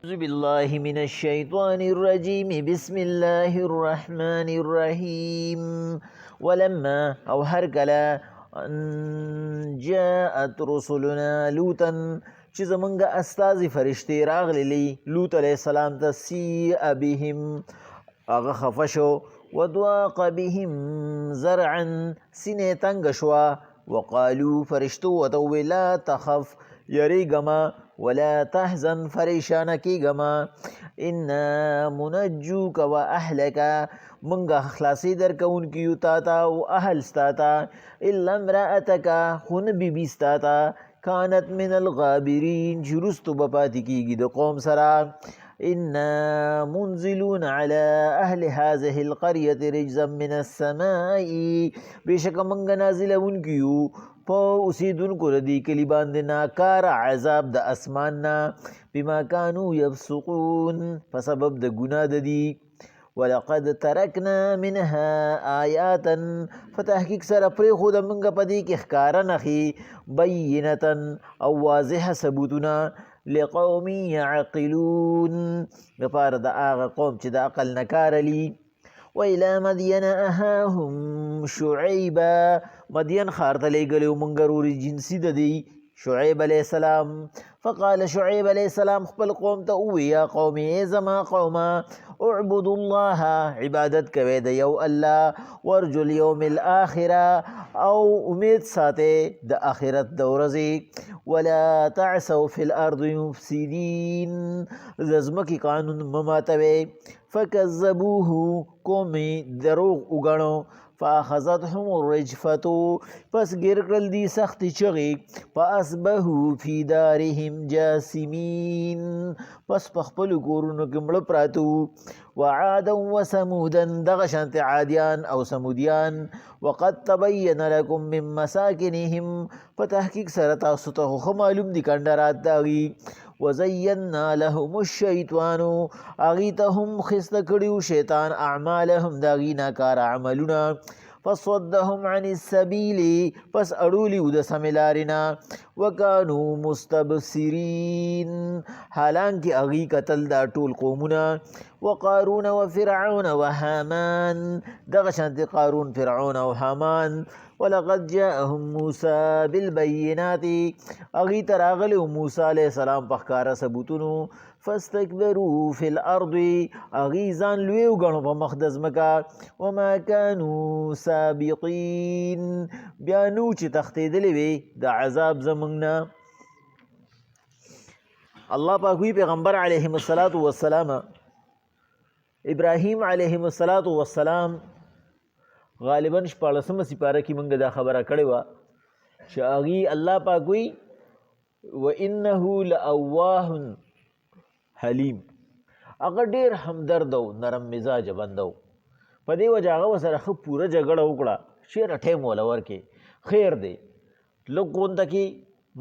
أعوذ بالله من الشيطان الرجيم بسم الله الرحمن الرحيم ولما او هرکلا ان جاءت رسلنا لوطا چې زمونږ استازي فرشتې راغلي لوط علیه السلام ته سیء بهم هغه خفه شو وضاق بهم زرعا سینې تنګ شوه وقالو فرشتو ورته وویل لا تخف یریږمه ولا تحزن فریشانه کیږمه انا منجوک و اهلک منګه خلاصي درکوونکي یو تا ته او اهل ستا ته الا امرأتک خو نه بیبي ستا ته کانت من الغابرین چې وروستو به پاتې کېږي د قوم سره انا منزلون على اهل هذه القريه رجزا من السماء بشک منګه نازلونکي یو په اوسیدونکو د دې کلي باندې ناکار عذاب د اسمان نه بما كانوا يفسقون په سبب د ګناه د دي ولقد ترکنا منها آیاتا فتحقیق سره پرېښود موږ په دې کې ښکاره نښې بینة او واضحه ثبوتونه لقوم یعقلون لپاره د هغه قوم چې د عقل نه کار لي وإلى مدين أهاهم شعيبا مدين خارت لګلو مونږ وروري جنسي د دی شعیب علیہ السلام فقال شعیب علیہ السلام خپل قوم ته او یا قوم زما قوم اعبدوا الله عبادت کوي د یو الله ورجو اليوم الاخره او امید ساته د اخرت د ورځې ولا تعثوا في الارض مفسدين زمکی قانون مماتوي فكذبوه قومي دروغ وګڼو فاخذتهم الرجفة پس ګر کړل دي سختي چغې فاصبحوا في دارهم جاثمين پس په خپلو کورونو کې مړه پراته وعادا وثمودا دغه شانتې عادیان او سمودیان وقد تبين لكم من مساکنهم په تحقیق سره تاسو ته خو معلوم دي کندرات داغي وزینا لهم الشیطان اغی ته هم خسته کړیو شیطان اعمالهم داغي ناکار عملونه فصدهم عن السبيل پس اړولی د سملارنا وکانو مستبصرین حالانکه اغي قتل دا ټول قومونه وقارون وفرعون وهامان دغه شانت قارون فرعون او هامان ولقد جاءهم موسى بالبينات اغي تراغل موسى عليه السلام پخکارا ثبوتونو فاستكبروا في الارض اغي ځان لوی وګڼو په مقدس مکا وما كانوا سابقين بیانو چې تختیدلې وي د عذاب زمنګنا الله پاک وی پیغمبر علیه الصلاۃ والسلام ابراهیم علیه الصلاۃ والسلام غالبا 14 سپاره کې موږ دا خبره کړې و چې اغي الله پاک وی وانه لأواه حلیم هغه ډیر همدرد او نرم مزاج بندو په دې وجه هغه سره خو پوره جګړه وکړه شیر ټیم ولا ورکه خیر دی لګون ته کې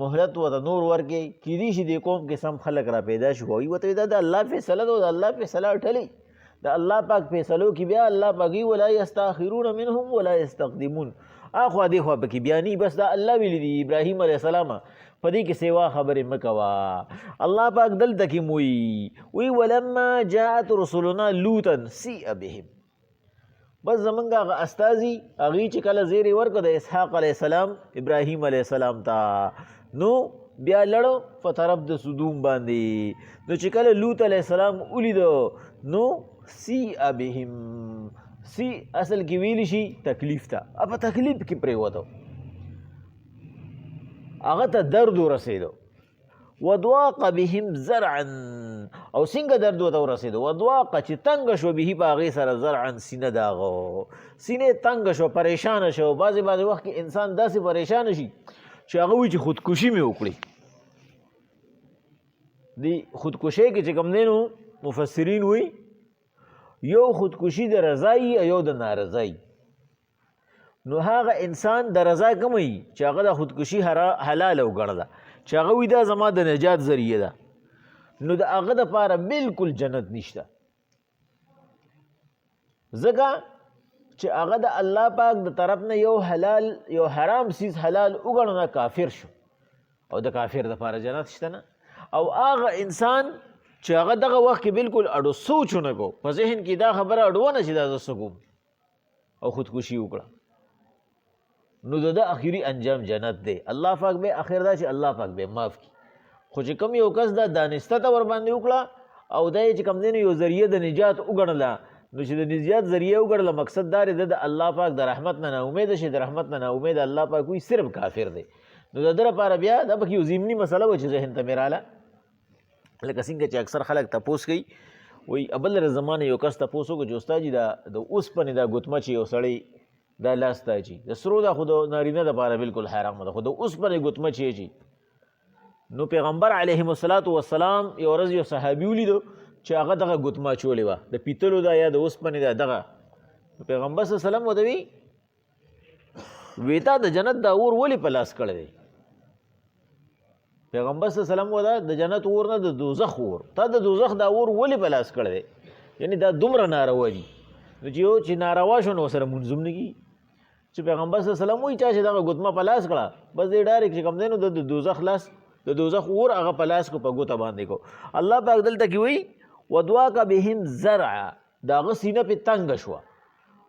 مهلت و د نور ورکه کې دي چې د قوم کې سم خلک را پیدا شو وي وته د الله فیصله د الله فیصله ټلی د الله پاک فیصلو کې بیا الله پاکي ولا یستاخرون منهم ولا یستقدمون اخو دې خو پکې بیانی بس دا الله ویلی دی ابراهیم علیه السلام پدې کې سیوا خبره مکوا الله پاک دلته کې وی ولما جاءت رسلنا لوطا سیء بهم بس زمونږ استازي اغي چې کله زیری ورکړه د اسحاق علیه السلام ابراهیم علیه السلام ته نو بیا لړو په طرف د سدوم باندې نو چې کله لوط علیه السلام ولیدو نو سیء بهم سی اصل کې ویل شي تکلیف ته په تکلیف کې پرې وته هغه ته درد ورسېدو وضاق بهم زرعا او څنګه درد ورته ورسېدو وضاق چې تنګ شو به په هغې سره زرعا سینه داغو سینې تنګ شو پریشان شو بعضې وخت کې انسان داسې پریشان شي چې هغه وایي چې خودکشي مې وکړي د خودکشۍ کې چې کوم دی نو مفسرین وایي یو خودکشي د رضایي یو د نارضایي نو هغه انسان د رضا کموي چې هغه د خودکشي حلاله وګڼله چې هغه وي دا زما د نجات ذریعه ده نو د هغه دپاره بلکل جنت نشته ځکه چې هغه د الله پاک د طرف نه یو حلال یو حرام سیز حلال وګڼو نه کافر شو او د کافر دپاره جنت شته نه او هغه انسان چې هغه دغه وخت کې بالکل اډو سوچ ونه کو په ذهن کې دا خبره اډونه چې دا زه څه کوم او خودکشي وکړه نو د اخیری انجام جنت دی. الله پاک به اخر دا چې الله پاک به معاف کړي. خو چې کوم یو کس دا دانسته ته ورباندې وکړه او دا چې کوم دی نو یو ذریعه د نجات وګڼله نو چې د نجات ذریعه وګڼله مقصد دا دی د الله پاک د رحمت نه ناامید شي. د رحمت نه ناامید الله پاک وایي صرف کافر دی. نو د ده لپاره بیا دا پکې یو ضمني مسله وه چې ذهن ته مې راله لکه څنګه چې اکثر خلک تپوس کوي وایي بل زمانه یو کس تپوس وکړو چې استاد جي د اوسپنې دا ګوتمه چې یو سړی دا لاس ته اچي د سرو دا خو د نارینه دپاره بالکل حرامه ده خو د اوسپنې ګوتمه چې اچي نو پیغمبر علیهم السلام یو ورځ یو صحابي ولیدو چې هغه دغه ګوتمه اچولې وه د پیتلو دا یا د اوسپنې دا دغه پیغمبر صلی الله علیه وسلم ورته وی تا د جنت دا اور ولې په لاس کړی دی؟ پیغمبر صلی الله علیه وسلم ورته د جنت اور نه د دوزخ اور تا د دوزخ دا اور ولې په لاس کړی دی؟ یعنی دا دومره ناروا دي. نو چې ناروا شو نو ورسره مونځ هم نه کېږي چې پیغمبر صلی الله علیه وسلم وایي چا چې دغه ګوتمه په لاس کړه بس دی ډایرکټ چې کوم دی نو د دوزخ لاس د دوزخ اور هغه په لاس کو په ګوته باندې کو. الله پاک دلته کې وایي ودواک بهم زرع د هغه سینه پې تنګه شوه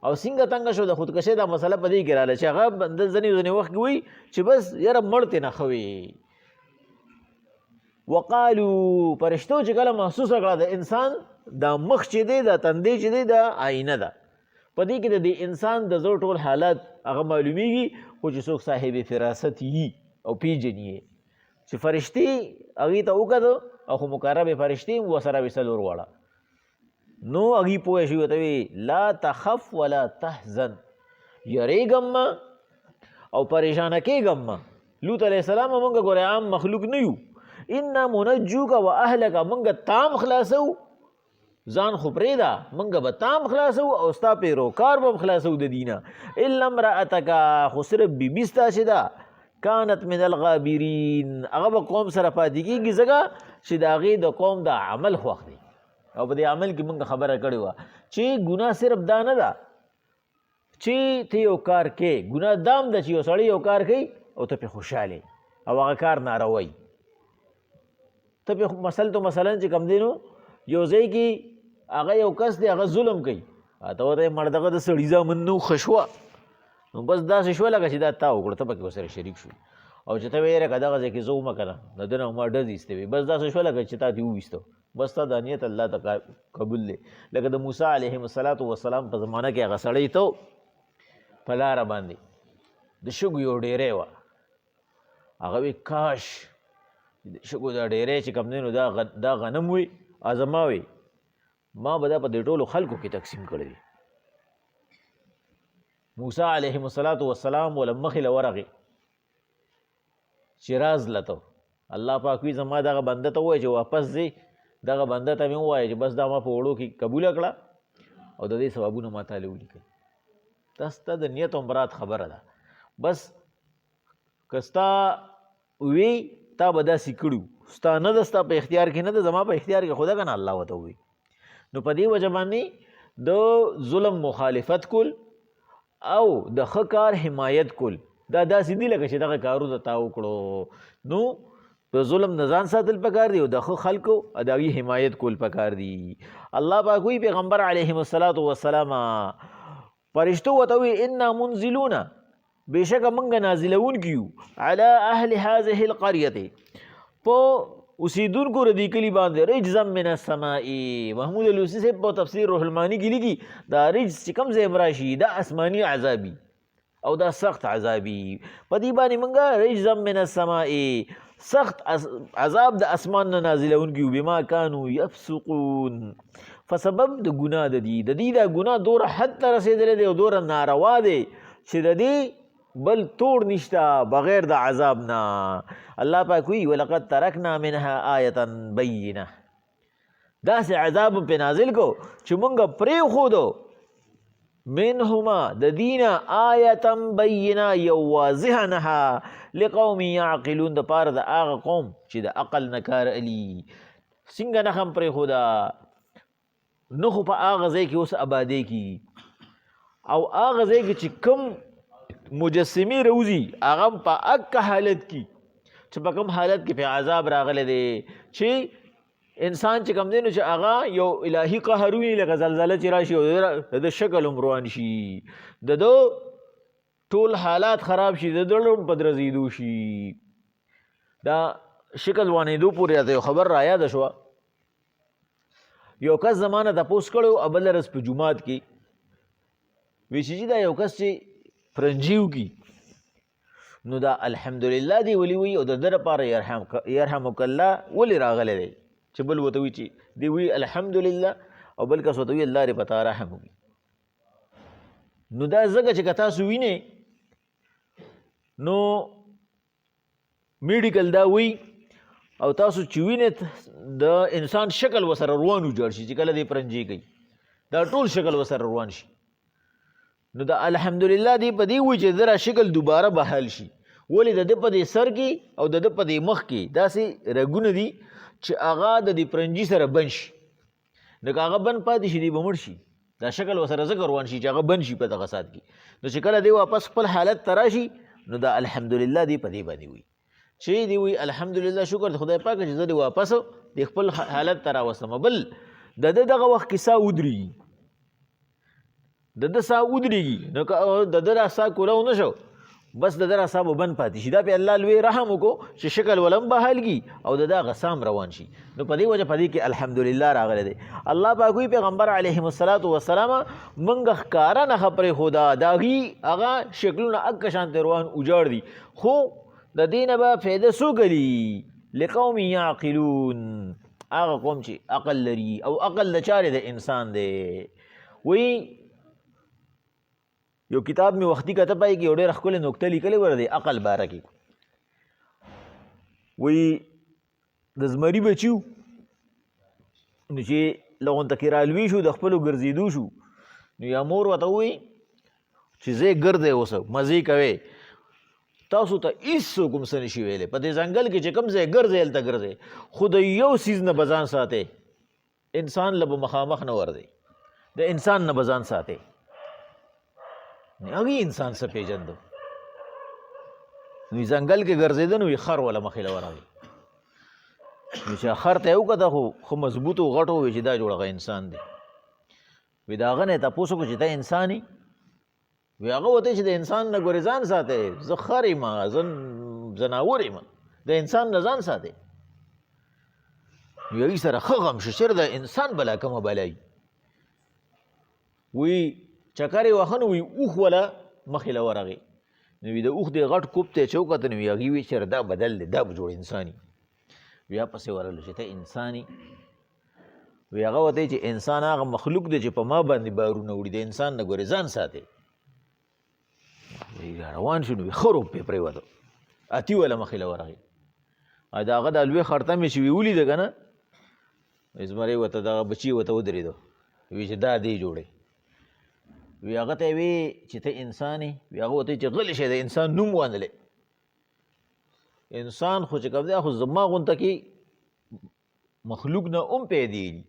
او څنګه تنګه شو د خودکشۍ دا مسله په دې کې راله چې هغه بنده ځینې وخت کې وایي چې بس یاره مړ ترې نه ښه وي. وقالو فرشتو چې کله محسوسه کړه د انسان دا مخ چې دی دا تندی چې دی دا آینه ده په دې کې د دې انسان د زړه ټول حالات هغه معلومیږي خو چې څوک صاحب فراست وي او پیژني یې چې فرشتې هغې ته وکتو او خو مقربې فرشتې هم ورسره وې څلور واړه نو هغې پوه شي ورته وی لا تخف ولا تحزن یریږم مه او پریشانه کېږم مه. لوط علیه السلام موږ ګورې عام مخلوق نه یو انا منجوک و اهلک موږ تام خلاصو ځان خو پرېږده موږ به تام خلاصو او ستا پیروکار به هم خلاصو د دینه الا امرأتک خو صرف بیبي ستا چې ده کانت من الغابرین هغه به قوم سره پاتې کېږي ځکه چې د هغې د قوم د عمل خوښ دی او په دې عمل کې موږ خبره کړې وه چې ګناه صرف دا نه ده چې ته یو کار کې ګناه دا هم ده چې یو سړی یو کار کوي او ته پې خوشحالې او هغه کار ناروی ته پې مثلا چې کوم دی نو یو ځای کې هغه یو کس دی هغه ظلم کوي ته ورته یې مړ دغه د سړي زامن نه ښه شوه نو بس داسې شوه لکه چې دا تا وکړه ته پکې ورسره شریک شو او چې ته ویې که دغه ځای کې زه ومه که نه د ده نه ما ډز ایستی وي بس داسې شوه لکه چې تا دې وویسته بس تا دا نیت الله ته قبول دی. لکه د موسی علیهم السلام په زمانه کې هغه سړی ته په لاره باندې د شګو یو ډیری وه هغه وی کاش د شګو دا ډیری چې کوم دی نو دا غنم وي زما وي ما به دا په دې ټولو خلکو کې تقسیم کړی وي. موسی علیهم السلام وله مخې له ورغې چې راز لته الله پاک وي زما دغه بنده ته ووایه چې واپس ځې دغه بنده ته مې ووایه چې بس دا ما په وړو کې قبوله کړه او د دې ثوابونه ما تاله ولیکل. دا ستا د نیت او مراد خبره ده بس که ستا وي تا به داسې کړو ستا نه ده ستا په اختیار کې نه ده زما په اختیار کې خو ده که نه الله ورته ووایي. نو په دې وجه باندې د ظلم مخالفت کول او د ښه کار حمایت کول دا داسې دي لکه چې دغه کارونه تا وکړو نو په ظلم نه ځان ساتل پکار دی او د ښه خلکو د هغې حمایت کول پکار دي. الله پاک وایي پیغمبر علیهم السلام فرشتو ورته وایي انا منزلون بېشکه موږ نازلونکي یو علی اهل هذه القریة په اوسیدونکو د دې کلي باندې رجزا من السماء. محمود الوسی صاحب په تفسیر روح المانی کې لیکي دا رجز چې کوم ځای راشي دا آسماني عذابي او دا سخت عذابي په دې باندې موږ رجزا من السماء سخت عذاب د اسمان نه نازلونکي یو بما کانوا یفسقون په سبب د ګناه د دې دا ګناه دوره حد ته رسېدلی دی او دوره ناروا دی چې د دې بل توڑ نشتا بغیر د عذاب نه. الله پاک وی ولقد ترکنا منها آیة بینه داسې عذاب پې نازل کو چې مونږ پرېښودو منهما د دینه آیة بینه یو واضحه نښه لقوم یعقلون د پاره د هغه قوم چې د عقل نه کار علي. څنګه نښه م پرېښوده نه خو په هغه ځای کې اوس ابادۍ کېږي او هغه ځای کې چې کوم مجسمې روزي هغه په اکه حالت کې چې په کوم حالت کې په عذاب راغلی دی چې انسان چې کوم دی نو چې هغه یو الهي قهر وي لکه زلزله چې راشي او د ده شکل هم روان شي د ده ټول حالات خراب شي د ده هم په درزېدو شي دا شکل وانېدو پورې راته یو خبر را یاده شوه یو کس زمانه تپوس کړی و بله ورځ په جومات کې وی چې دا یو کس چې فرنجي وکړي نو دا الحمدلله دی ولي وي او د ده لپاره یرحمک الله ولې راغلی دی چې بل ورته وي چې دی وي الحمدلله او بل کس ورته وي الله دې په تا رحم وکړي نو دا ځکه چې که تاسو وینئ نو میډیکل دا وی او تاسو چې وینئ د انسان شکل ورسره روان وجاړ شي چې کله دی پرنجي کوي دا ټول شکل ورسره روان شي نو دا الحمدلله دی په دې وي چې د را شکل دوباره بحال شي ولې د ده په دې سر کې او د ده په دې مخ کې داسې رګونه دي چې هغه د دې پرنجي سره بند شي نو که هغه بند پاتې شي دی به مړ شي دا شکل ورسره ځکه روان شي چې هغه بند شي په دغه سات کې نو چې کله دی واپس خپل حالت ته راشي نو دا الحمدلله دی په دې باندې وي چې دی وي الحمدلله شکر د خدای پاک چې زه دی واپس د خپل حالت ته راوستم بل د ده دغه وخت کې ساه ودرېږي د ده ساه ودرېږي نو که د ده را ساه کولاو نه شو بس د ده را ساه به بند پاتې شي دا پې الله لوی رحم وکړو چې شکل ولم بحالږي او د ده هغه سام روان شي نو په دې وجه په دې کې الحمدلله راغلی دی الله پاک وایي پیغمبر علیهم الصلاة والسلام موږ ښکاره نښه پرېښوده د هغې هغه شکلونه اکه شانتې روان وجاړ دي خو د دې نه به فایده څوک لي لقوم یعقلون هغه قوم چې عقل لري او عقل د چارې د انسان دی وایي یو کتاب می وختي کته پای کې یو ډېره ښکلې نکته لیکلې ور دی عقل باره کې وایي د زمري بچي نو چې لغونته کې رالوي شو د خپلو ګرځېدو شو نو یا مور ورته ووایي چې ځای ګرځئ اوسه مزې کوئ تاسو ته هېڅوک هم څه نشي ویلی په دې ځنګل کې چې کوم ځای ګرځئ هلته ګرځئ خو د یو څیز نه به ځان ساتئ انسان له به مخامخ نه ورځئ د انسان نه به ځان ساتئ هغې انسان څه پېژندو نو ځنګل کې ګرځېده نو خر وله مخې له ورغی نو چې خر ته یې وکته خو مضبوط و غټ ووی چې دا جوړ هغه انسان دی وی د هغه نه یې تپوس وکړو چې ته انسان یې وی هغه ورته چې د انسان نه ګورې ځان ساتئ زه خر یم زه ځناور یم د انسان نه ځان ساتئ نو هغې سره ښه غم شو چېرې د انسان بلا کومه بلایي وی چکر یې واخه نو وی اوښ وله مخې له ورغې نو وی د اوښ دې غټ کوب ته یې چې وکته نو وی هغې وی چېرې دا بدل دی دا به جوړ انسان یي بیا پسې ورغلو چې ته انسان یې وی هغه ورته چې انسان هغه مخلوق دی چې په ما باندې بارونه وړي د انسان نه ګورې ځان ساتئ روان شو نو وی ښه روب پې پرېوته اتي وله مخې له ورغې او د هغه دا لوی خرطمې چې وی ولیده که نه زمری ورته دغه بچي ورته ودرېدو وی چې دا دی جوړی وی هغه ته وی چې ته انسان یې وی هغه ورته چې غلی شی د انسان نوم وانلی انسان خو چې کوم دی خو زما غونته کې مخلوق نه هم پیدې دي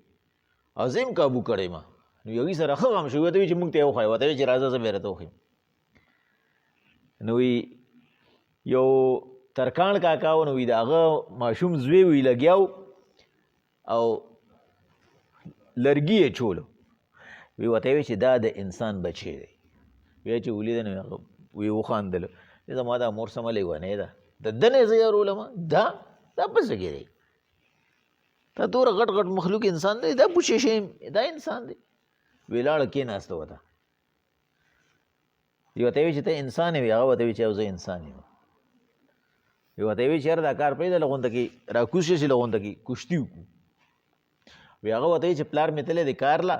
او زه هم کابو کړی ما نو هغې سره ښه غم شو ورته وی چې موږ ته یې وښایه ورته وی چې راځه زه به یې راته وښیم نو وی یو ترکاڼ کاکا و نو وی د هغه ماشوم زوی وی لګیا او لرګي یې چولو وی ورته وی چې دا د انسان بچی دی وی چې ولیده نو هغه وی وخاندلو زما دا مور سمه لیونی ده د ده نه زه یارولم دا په څه کې دی دا دومره غټ غټ مخلوق انسان دی دا بوچې شی دا انسان دی وی لاړه کېناسته ورته وی ورته وی چې ته انسان یې وی هغه ورته وی چې زه انسان یم وی ورته وی چې یاره دا کار پرېږده لغونته کې راکوز شي چې لغونته کې کشتي وکړو وی هغه ورته وی چې پلار مې تللی دی کار له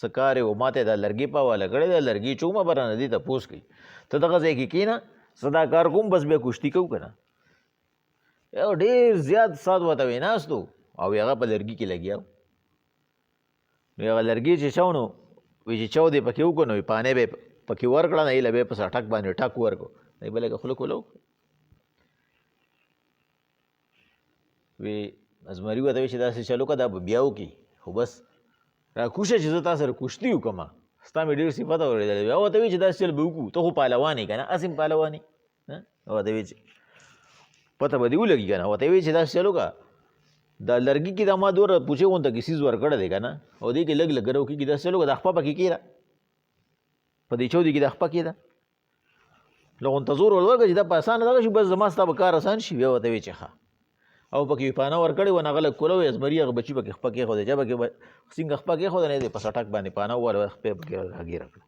څه کار یې و ما ته دا لرګي په حواله کړی دی لرګي چومه به رانه دي تپوس کوي ته دغه ځای کې کښېنه زه دا کار کوم بس بیا کشتي کوو که نه یو ډېر زیات ساعت ورته ویناستو او هغه په لرګي کې لګیا و نو هغه لرګي چې چاو نو وی چې چاو دی پکې وکړو نو پانې به یې پکې ورکړه نه ایله به یې په سټک باندې ټک ورکړو دی به لږه خوله کوله وی زمري ورته وی چې داسې چلو که دا به بیا وکړي خو بس راکوشه چې زه تا سره کشتي وکړم ستا مې ډېر صفت اورېدلی وي او ورته وی چې داسې چل به وکړو ته خو پهلوان یې که نه هسې هم پهلوان یې ورته وی چې پته به دې ولګي که نه ورته وی چې داسې چل وکړه دا لرګي کې دا ما دوره پوچې غونته کې سیز ورکړی دی که نه او دې کې لږ لږ رو کېږي داسې چلو دا خپه پکې کېده په دې چودې کې دا خپه کېده لږ غونته زور ور ورکړه چې دا په اسانه دغه شي بس زما ستا به کار اسان شي بیا ورته ویې چې ښه او پکې پانه ورکړې وه هغه لږ کوله وې ازمري هغه بچي پکې خپه کېښودې چا پکې څنګه خپه کېښوده نه دی په سټک باندې پانه ووهله خپې پکې هګېره کړه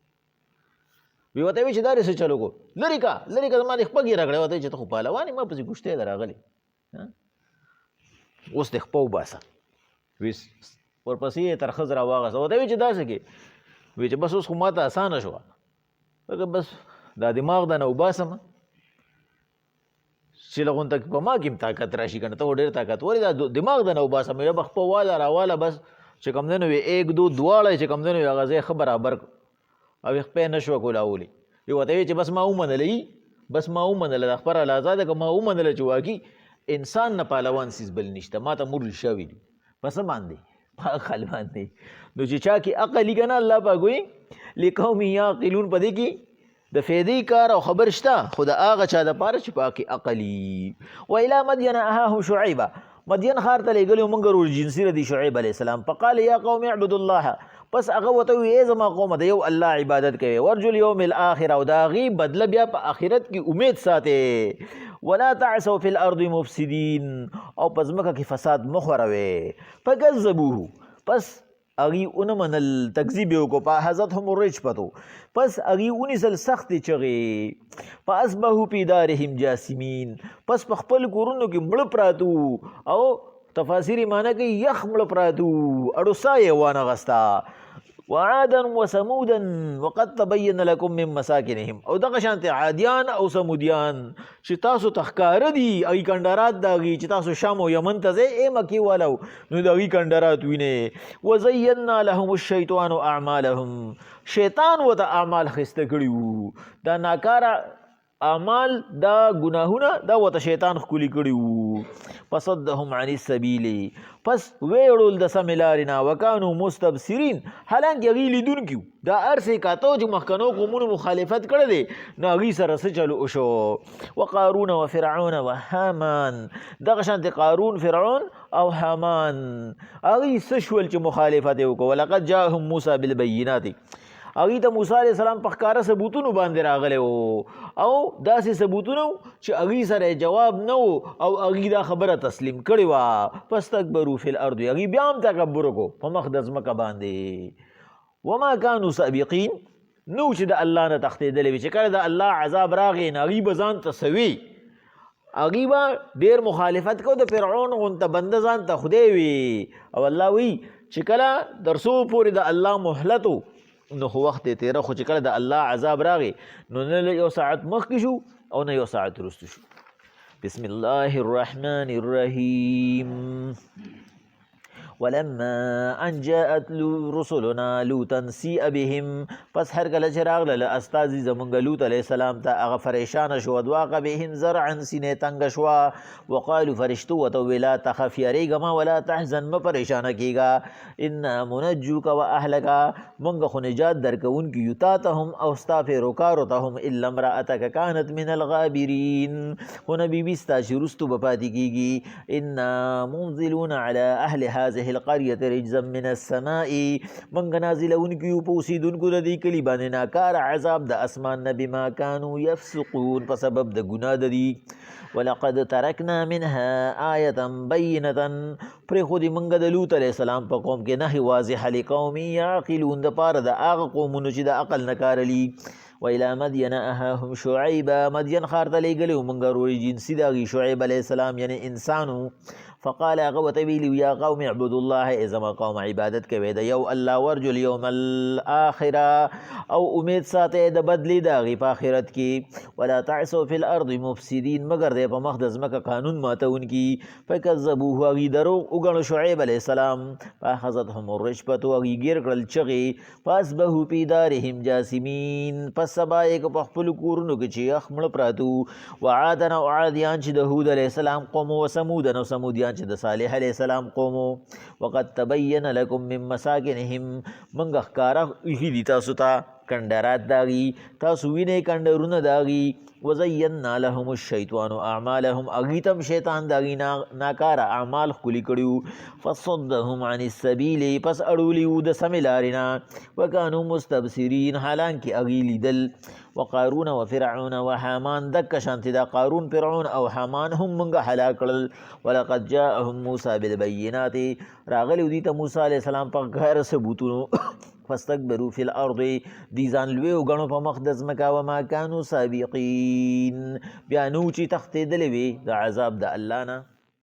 وی ورته ویې چې دا څه چلو کو لرې کا زما دې خپه ګېره کړې ورته چې ته خو پهلوان یې ما پسې ګوشتې ده راغلې اوس دې خپه وباسه وی ورپسې یې ترخز را واغسته ورته ویې چې داسې کې وی چې بس اوس خو ماته اسانه شوه بس دا دماغ ده نه وباسم چې لغونته په ما کې هم طاقت راشي که نه ته ډېر طاقت ولې دا دماغ ده نه وباسم یا به خپه واله راواله بس چې کوم دی نو وی ایک دو دواړه چې کوم دی نو هغه ځای ښه برابر او خپې نه شوه کولاولې وی ورته ویې چې بس ما ومنله بس ما ومنله دا خبره لازه ده که ما ومنله چې واقعي انسان نه پهلوان سیز بل نشته ما ته مرل شوي دي په څه باندې په عقل باندې نو چې چا کې عقل وي که نه الله پاک وایي لقوم یعقلون په دې کې د فیدې کار او خبر شته خو د هغه چا دپاره چې په کې عقل وي وإلی مدین اهاهم شعیبه مدین ښار ته لېږلي موږ ورجنسي د شعیب علیه السلام فقال یا قوم اعبدوا الله پس هغه ورته وایي ای زما قومه د یو الله عبادت کوي ورجو الیوم الاخر او د هغې بدله بیا په آخرت کې امید ساتئ ولا تعثوا فی الارض مفسدین او په ځمکه کې فساد مه خوروئ فکذبوه پس هغې ونه منل تکذیب یې وکړو فاخذتهم الرجفة پس هغې ونیسل سختې چغې فاصبحوا فی دارهم جاثمین پس په خپل کورونو کې مړه پراته او تفاسیر یې معنی کوي یخ مړه پراته اړو ساه یې وانغسته وعادا وثمودا وقد تبين لكم من مساکنهم او دغه شانتې عادیان او سمودیان چې تاسو ته ښکاره دي هغې کنډرات د هغې چې تاسو شام او یمن ته ځئ ای مکې والو نو د هغې کنډرات وینئ وزینا لهم الشیطان اعمالهم شیطان ورته اعمال ښایسته کړي وو دا ناکاره اعمال دا ګناهونه دا ورته شیطان ښکلي کړي وو فصدهم عن السبیل پس ویړول د سمې لارې نه وکانو مستبصرین حالانکې هغوی لیدونکي وو دا هر څه یې کاته چې مخکنو قومونو مخالفت کړی دی نو هغوی سره څه چلو وشو وقارون وفرعون وهامان دغه شانتې قارون فرعون او هامان هغوی څه شول چې مخالفت یې وکړو ولقد جاءهم موسی بالبینات هغوی ته موسی علیه السلام په ښکاره ثبوتونو باندې راغلی و او داسې ثبوتونه چې هغوی سره جواب نه و او هغوی دا خبره تسلیم کړې وه فاستکبروا فی الارض هغوی بیا هم تکبر وکړو په مخ د ځمکه باندې وما کانوا سابقین نو چې د الله نه تښتېدلی وي چې کله د الله عذاب راغی نو هغوی به ځان ته سوي هغوی به ډېر مخالفت کو د فرعون غونته بنده ځان ته خدای وي او الله وی چې کله در څو پورې د الله مهلت نو خو وخت یې تېره خو چې کله د الله عذاب راغی نو نه یو ساعت مخکې شو او نه یو ساعت وروسته شو بسم الله الرحمن الرحیم ولما ان جاءت رسلنا لوطا سیء بهم پس هر کله چې راغله استازي زمونږ لوط علیه السلام ته هغه پریشانه شوه ضاق بهم ذرعا سینې تنګه شوه وقالو فرشتو ورته وویل لا تخف یریږه مه ولا تحزن مه پریشانه کېږه انا منجوک و اهلک مونږ خو نجات درکوونکي یو تا ته هم او ستا پیروکارو ته هم الا امرأتک کانت من الغابرین خو نه بیبي ستا چې وروستو به پاتې کېږي انا منزلون علی اهل هذه القرية رجزا من السماء منګ نازلونکي یو په اوسېدونکو د دې کلي باندې ناکاره عذاب د اسمان نه بما كانوا يفسقون په سبب د ګناه د دي ولقد ترکنا منها آیة بینة پرېښودې موږ د لوط علیه السلام په قوم کې نهې واضحه لقوم یعقلون دپاره د هغه قومونو چې د عقل نه کار لي وإلى مدین اهاهم شعیبا مدین ښار ته لېږلی و موږ روی جنسي د هغې شعیب علیه السلام یعنې انسانو فقال هغه ورته ویلي یا قوم اعبدوا الله ای زما قوم عبادت کوئ د یو الله ورجو الیوم الاخره او امید ساتئ د بدلې د هغې په آخرت کې ولا تعثوا فی الارض مفسدین مګر دی په مخ د ځمکه قانون ماتونکي فکذبوه هغې دروغ وګڼو شعیب علیه السلام فاخذتهم الرجفة هغې ګیر کړل چغې فاصبحوا فی دارهم جاثمین پس سبا یې که په خپلو کورونو کې چې یخ مړه پراته وعادا او عادیان چې د هود علیه السلام قوم وثمودا او سمودیان چې د صالح علیه السلام قومو وقد تبین لکم من مساکنهم منګه ښکاره ایښي دي تاسو ته کندرات داغي تاسو وینئ کندرونه داغي وزینا لهم الشیطان اعمالهم اغیتم شیطان داغي ناکاره اعمال ښکلي کړي فصدهم عن السبیل پس اړولیو د سمې لارې نه وکانو مستبصرین حالانکې اغي لیدل وقارون وفرعون وحامان دک شانتی دا قارون فرعون او حامان هم منګه هلاک کړل ولقد جاءهم موسی بالبينات راغلی دوی ته موسی علیه السلام په غیر ثبوتونو فاستكبروا في الارض دي ځان لوی وګڼو په مخ د ځمکه وما كانوا سابقین بیا نو چې تښتېدلې وي د عذاب د الله نه